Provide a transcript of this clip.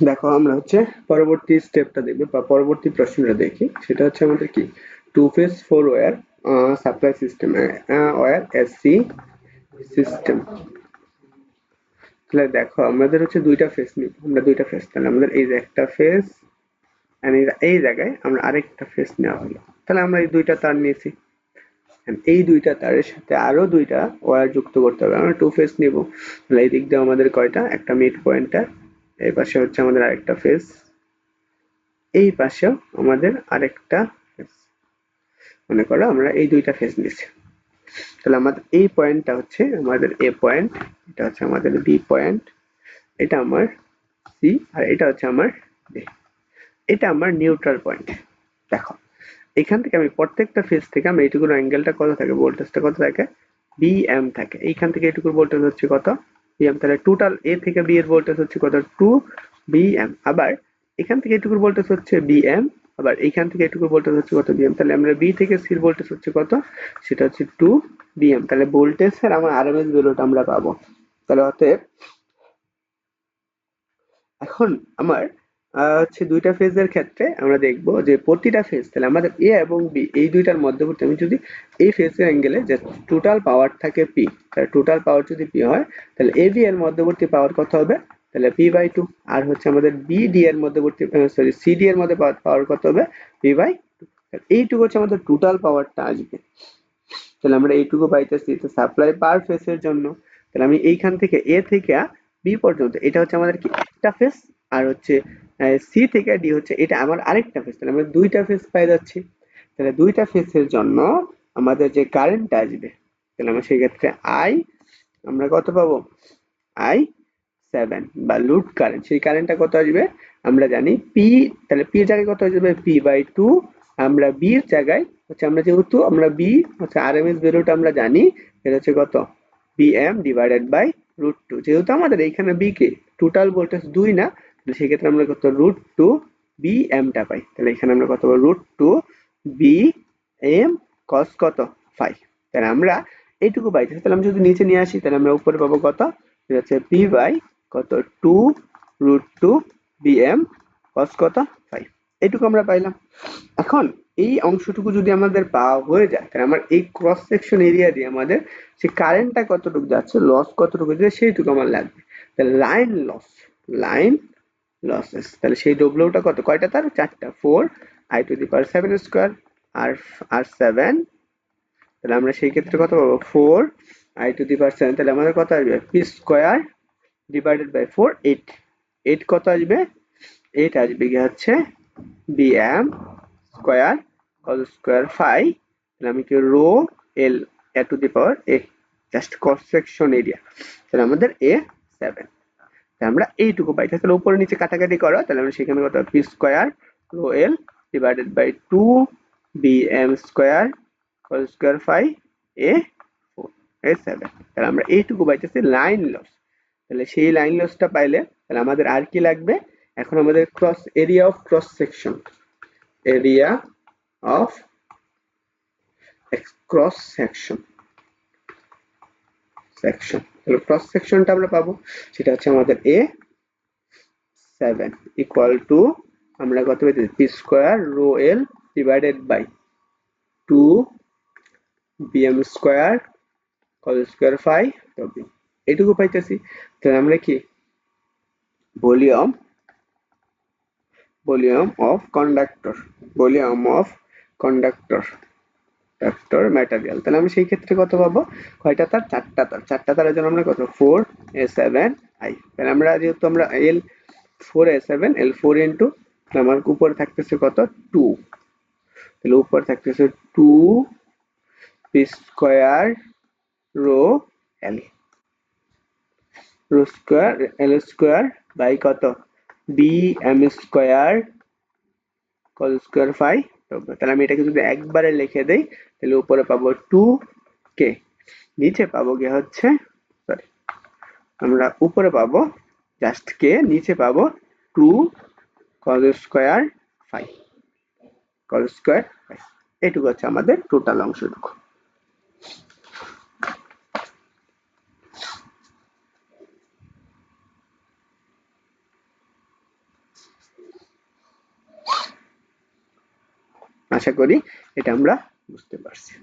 দেখো আমরা হচ্ছে পরবর্তী স্টেপটা দেখবে বা পরবর্তী প্রশ্নটা দেখি, সেটা হচ্ছে আমাদের কি two phase four wire supply system wire SC system. তাহলে দেখো আমাদের হচ্ছে দুইটা ফেজ নিব, আমরা দুইটা ফেজ, তাহলে আমাদের এই যে একটা ফেজ, এই জায়গায় আমরা আরেকটা ফেজ নেওয়া হলো, তাহলে আমরা এই দুইটা তার নিয়েছি। এই দুইটা তারের সাথে আরো দুইটা ওয়্যার যুক্ত করতে হবে, আমরা টু ফেজ নিব। তাহলে এই দিক দিয়ে আমাদের কয়টা, একটা মিড পয়েন্টার, এই পাশে হচ্ছে আমাদের আরেকটা ফেজ, এই পাশেও আমাদের আরেকটা ফেজ। মনে করো আমরা এই দুইটা ফেজ নিচ্ছি, তাহলে আমাদের এই পয়েন্টটা হচ্ছে আমাদের এ পয়েন্ট, এটা হচ্ছে আমাদের বি পয়েন্ট, এটা আমার সি, আর এটা হচ্ছে আমার ডি, এটা আমার নিউট্রাল পয়েন্ট। দেখো এখান থেকে আমি প্রত্যেকটা ফেজ থেকে আমি এইটুকুর অ্যাঙ্গেলটা কত থাকে, ভোল্টেজটা কত থাকে, বিএম থাকে। এইখান থেকে এইটুকুর ভোল্টেজ হচ্ছে কত, বিএম। তাহলে টোটাল এ থেকে বি এর ভোল্টেজ হচ্ছে কত, টু বিএম। আবার এখান থেকে এইটুকুর ভোল্টেজ হচ্ছে বিএম, আবার এইখান থেকে এইটুকুর ভোল্টেজ হচ্ছে কত, বিএম। তাহলে আমরা বি থেকে সির ভোল্টেজ হচ্ছে কত, সেটা হচ্ছে টু বিএম। তাহলে ভোল্টেজের আমার আরএমএস ভ্যালুটা আমরা পাবো। তাহলে অতএব এখন আমার হচ্ছে দুইটা ফেজের ক্ষেত্রে আমরা দেখব যে প্রতিটা ফেজ, তাহলে আমাদের এ এবং বি এই দুইটার মধ্যবর্তী আমি যদি এই ফেজের অ্যাঙ্গেলে যে টোটাল পাওয়ার থাকে পি, তাহলে টোটাল পাওয়ার যদি পি হয়, তাহলে এ বি এর মধ্যবর্তী পাওয়ার কত হবে, তাহলে পি বাই টু। আর হচ্ছে আমাদের বি ডি এর মধ্যবর্তী, সরি সি ডি এর মধ্যে পাওয়ার কত হবে, পি বাই টু। এইটুকু হচ্ছে আমাদের টোটাল পাওয়ারটা আসবে। তাহলে আমরা এইটুকু পাইতেছি তো সাপ্লাই পার ফেজের জন্য। তাহলে আমি এইখান থেকে এ থেকে বি পর্যন্ত এটা হচ্ছে আমাদের কি একটা ফেজ, আর হচ্ছে সি থেকে ডি হচ্ছে এটা আমার আরেকটা ফেজ, তাহলে আমরা দুইটা ফেজ পাই যাচ্ছি। তাহলে দুইটা ফেজের জন্য আমাদের যে কারেন্টটা আসবে, তাহলে আমরা সেই ক্ষেত্রে আই আমরা কত পাবো, আই 7 বা লোড কারেন্ট, সেই কারেন্টটা কত আসবে আমরা জানি পি। তাহলে পি এর জায়গায় কত আসবে, পি বাই টু। আমরা বি এর জায়গায় হচ্ছে আমরা যেহেতু আমরা বি হচ্ছে আরএমএস ভ্যালুটা আমরা জানি, এটা হচ্ছে কত, BM divided by root two. যেহেতু আমাদের এইখানে বি কে টোটাল ভোল্টেজ দুই না, তাহলে সেক্ষেত্রে আমরা কত রুট টু বি এমটা পাই। তাহলে এখানে আমরা কত রুট টু বি এম কস কত 5। তাহলে আমরা এইটুকু পাইতেছি। তাহলে আমি যদি নিচে নিয়ে আসি, তাহলে আমরা উপরে পাবো কত, এটা হচ্ছে পি বাই কত টু রুট টু বিএম কস কত 5। এইটুকু আমরা পাইলাম। এখন এই অংশটুকু যদি আমাদের পাওয়া হয়ে যায়, তাহলে আমার এই ক্রস সেকশন এরিয়া দিয়ে আমাদের সে কারেন্টটা কতটুকু যাচ্ছে, লস কতটুকু যাচ্ছে, সেইটুকু আমার লাগবে। তাহলে লাইন লস, লাইন লসেস, তাহলে সেই ডব্লিউটা কত, কয়টা তার, চারটা, four I to the power seven square, আর আর সেভেন, তাহলে আমরা সেই ক্ষেত্রে কত পাবো, four I to the power seven. তাহলে আমাদের কত আসবে, P square divided by four, eight. Eight কত আসবে, এইট আসবে গিয়ে হচ্ছে বিএম স্কোয়ার কত স্কোয়ার ফাইভ। তাহলে আমি কি rho L A to the power A, just cross section area. তাহলে আমাদের এ 7। আমরা এইটুকু পাই। তাহলে উপরে নিচে কাটাকাটি করো, তাহলে আমরা সেখানে কত, P square rho L divided by two B M square কত স্কোয়ার ফাইভ এ 4 এ 7। তাহলে আমরা এইটুকু পাইতেছি লাইন লস। তাহলে সেই লাইন লসটা পাইলে তাহলে আমাদের আর কি লাগবে, এখন আমাদের cross area of cross section, area of cross section, section, তাহলে ক্রস সেকশনটা আমরা পাবো, সেটা হচ্ছে আমাদের এ 7 ইকুয়াল টু আমরা কত পেয়েছি, P square rho L divided by two BM square কত স্কোয়ার ফাইভ ডব্লিউ, এইটুকু পাইতেছি। তাহলে আমরা কি volume, volume of conductor, volume of conductor conductor material, তাহলে আমি সেই ক্ষেত্রে কত পাবো, কয়টা তার, চারটা তার, চারটা তারের জন্য আমরা কত, ফোর এ সেভেন আই। তাহলে আমরা যেহেতু আমরা L four A seven L four into, আমার উপরে থাকতেছে কত, টু, তাহলে উপরে থাকতেছে two P square rho L, rho square L square by কত, বি এম স্কোয়ার কত স্কোয়ার ফাইভ। তাহলে আমি এটাকে যদি একবারে লিখে দেই, তাহলে উপরে পাবো টু কে, নিচে পাবো গিয়ে হচ্ছে, সরি আমরা উপরে পাবো জাস্ট কে, নিচে পাবো two cos square five, cos square five. এইটুকু হচ্ছে আমাদের টোটাল অংশটুকু। আশা করি এটা আমরা বুঝতে পারছি।